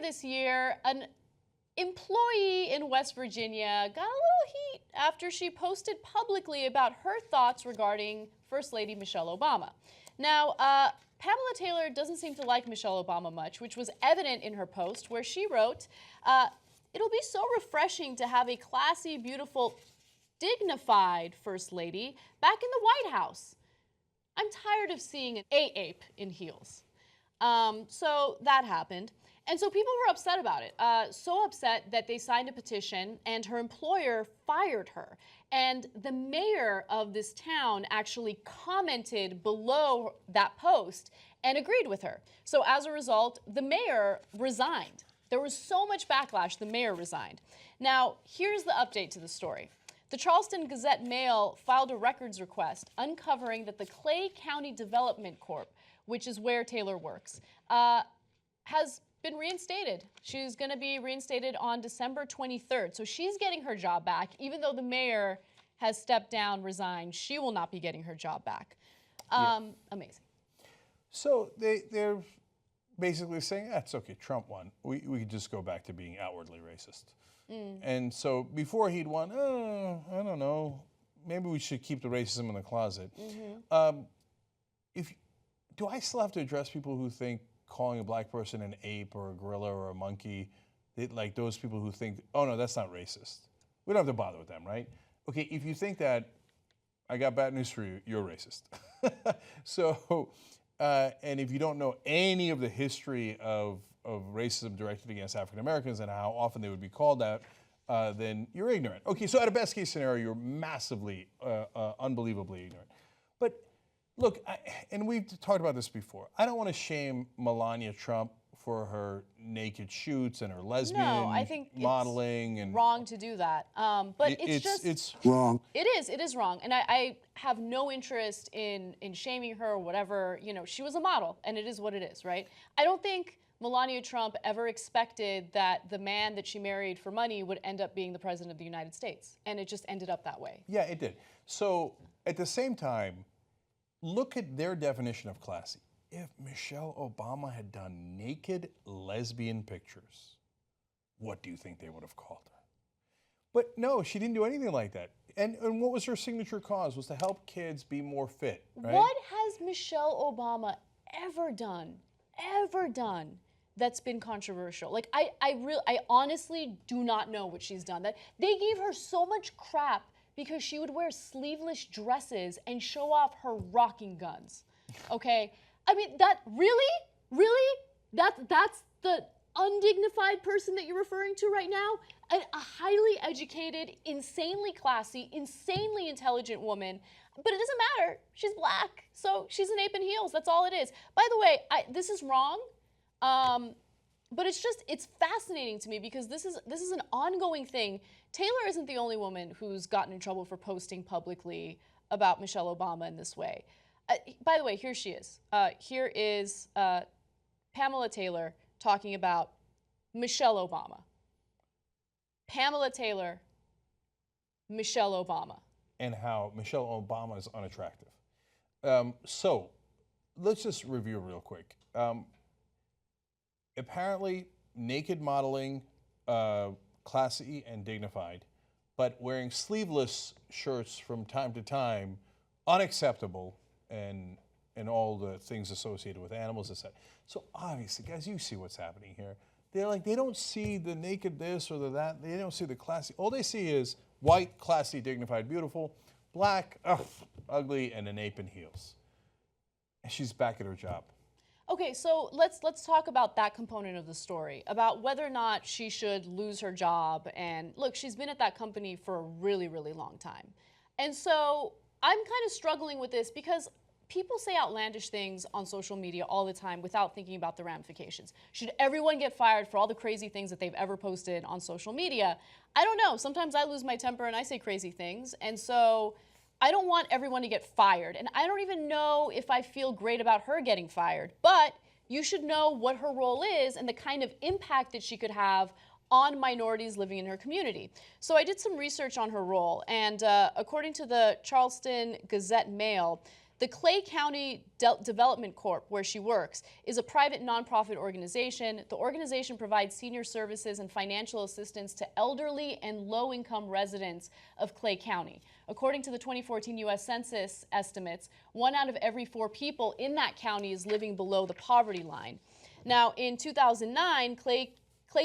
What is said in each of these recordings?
this year, an employee in West Virginia got a little heat after she posted publicly about her thoughts regarding First Lady Michelle Obama. Now, Pamela Taylor doesn't seem to like Michelle Obama much, which was evident in her post where she wrote, "It'll be so refreshing to have a classy, beautiful, dignified First Lady back in the White House. I'm tired of seeing an ape in heels." So that happened. And so people were upset about it, so upset that they signed a petition and her employer fired her. And the mayor of this town actually commented below that post and agreed with her. So as a result, the mayor resigned. There was so much backlash, the mayor resigned. Now, here's the update to the story. The Charleston Gazette-Mail filed a records request uncovering that the Clay County Development Corp., which is where Taylor works, has been reinstated. She's going to be reinstated on December 23rd. So she's getting her job back. Even though the mayor has stepped down, resigned, she will not be getting her job back. Amazing. So they're basically saying, it's okay, Trump won. We could just go back to being outwardly racist. And so before he'd won, I don't know, maybe we should keep the racism in the closet. Do I still have to address people who think calling a black person an ape or a gorilla or a monkey, like those people who think, oh no, that's not racist? We don't have to bother with them, right? Okay, if you think that, I got bad news for you, you're racist. So, and if you don't know any of the history of racism directed against African Americans and how often they would be called out, then you're ignorant. Okay, so at a best case scenario, you're massively, unbelievably ignorant. But look, and we've talked about this before, I don't want to shame Melania Trump for her naked shoots and her lesbian I think modeling. It's wrong to do that. But it's wrong. It is wrong. And I have no interest in shaming her or whatever. You know, she was a model and it is what it is, right? I don't think Melania Trump ever expected that the man that she married for money would end up being the president of the United States. And it just ended up that way. Yeah, it did. So at the same time, look at their definition of classy. If Michelle Obama had done naked lesbian pictures, what do you think they would have called her? But no, she didn't do anything like that. And what was her signature cause? Was to help kids be more fit, right? What has Michelle Obama ever done that's been controversial? Like, I honestly do not know what she's done. That they gave her so much crap because she would wear sleeveless dresses and show off her rocking guns, okay? I mean, that's the undignified person that you're referring to right now? A highly educated, insanely classy, insanely intelligent woman, but it doesn't matter. She's black, so she's an ape in heels. That's all it is. By the way, this is wrong, but it's fascinating to me because this is an ongoing thing. Taylor isn't the only woman who's gotten in trouble for posting publicly about Michelle Obama in this way. By the way, here she is. Here is Pamela Taylor talking about Michelle Obama. Pamela Taylor, Michelle Obama. And how Michelle Obama is unattractive. So let's just review real quick. Apparently, naked modeling, classy and dignified, but wearing sleeveless shirts from time to time, unacceptable, and all the things associated with animals, etc. So obviously, guys, you see what's happening here. They're like, they don't see the naked this or the that. They don't see the classy. All they see is white, classy, dignified, beautiful, black, ugly, and an ape in heels. And she's back at her job. Okay, so let's talk about that component of the story, about whether or not she should lose her job. And look, she's been at that company for a really, really long time. And so I'm kind of struggling with this because people say outlandish things on social media all the time without thinking about the ramifications. Should everyone get fired for all the crazy things that they've ever posted on social media? I don't know. Sometimes I lose my temper and I say crazy things. And so I don't want everyone to get fired. And I don't even know if I feel great about her getting fired. But you should know what her role is and the kind of impact that she could have on minorities living in her community. So I did some research on her role. And according to the Charleston Gazette-Mail, The Clay County Development Corp, where she works, is a private nonprofit organization. The organization provides senior services and financial assistance to elderly and low-income residents of Clay County. According to the 2014 U.S. Census estimates, 1 out of every 4 people in that county is living below the poverty line. Now, in 2009, Clay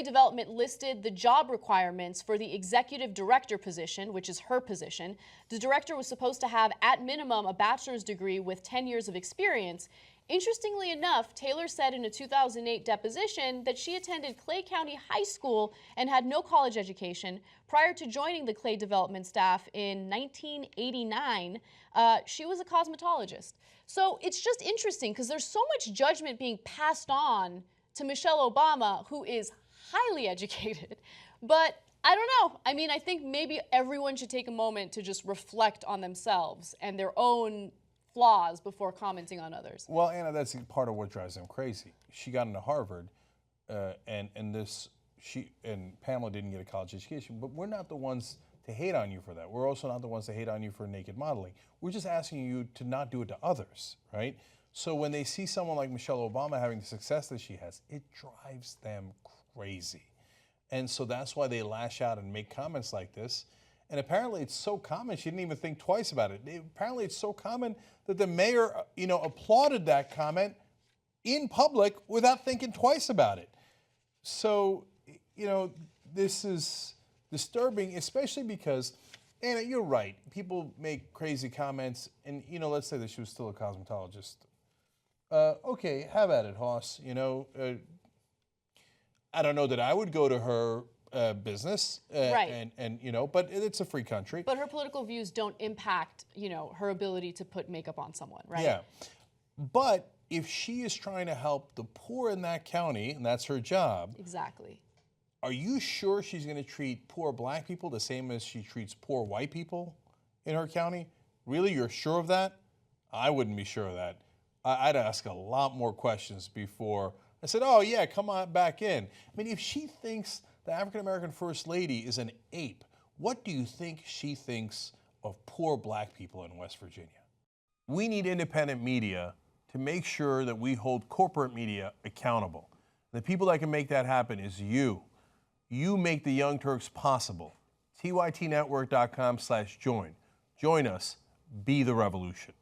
Development listed the job requirements for the executive director position, which is her position. The director was supposed to have, at minimum, a bachelor's degree with 10 years of experience. Interestingly enough, Taylor said in a 2008 deposition that she attended Clay County High School and had no college education. Prior to joining the Clay Development staff in 1989, she was a cosmetologist. So it's just interesting because there's so much judgment being passed on to Michelle Obama, who is highly educated. But I don't know. I mean, I think maybe everyone should take a moment to just reflect on themselves and their own flaws before commenting on others. Well, Anna, that's part of what drives them crazy. She got into Harvard, and Pamela didn't get a college education, but we're not the ones to hate on you for that. We're also not the ones to hate on you for naked modeling. We're just asking you to not do it to others, right? So when they see someone like Michelle Obama having the success that she has, it drives them crazy. And so that's why they lash out and make comments like this. And apparently it's so common, she didn't even think twice about it. Apparently it's so common that the mayor, applauded that comment in public without thinking twice about it. So, this is disturbing, especially because, Anna, you're right. People make crazy comments, and, let's say that she was still a cosmetologist. Okay, have at it, Hoss. I don't know that I would go to her business, right. But it's a free country. But her political views don't impact, her ability to put makeup on someone, right? Yeah. But if she is trying to help the poor in that county, and that's her job. Exactly. Are you sure she's going to treat poor black people the same as she treats poor white people in her county? Really? You're sure of that? I wouldn't be sure of that. I'd ask a lot more questions before I said, oh, yeah, come on back in. I mean, if she thinks the African-American First Lady is an ape, what do you think she thinks of poor black people in West Virginia? We need independent media to make sure that we hold corporate media accountable. The people that can make that happen is you. You make the Young Turks possible. tytnetwork.com/join. Join us. Be the revolution.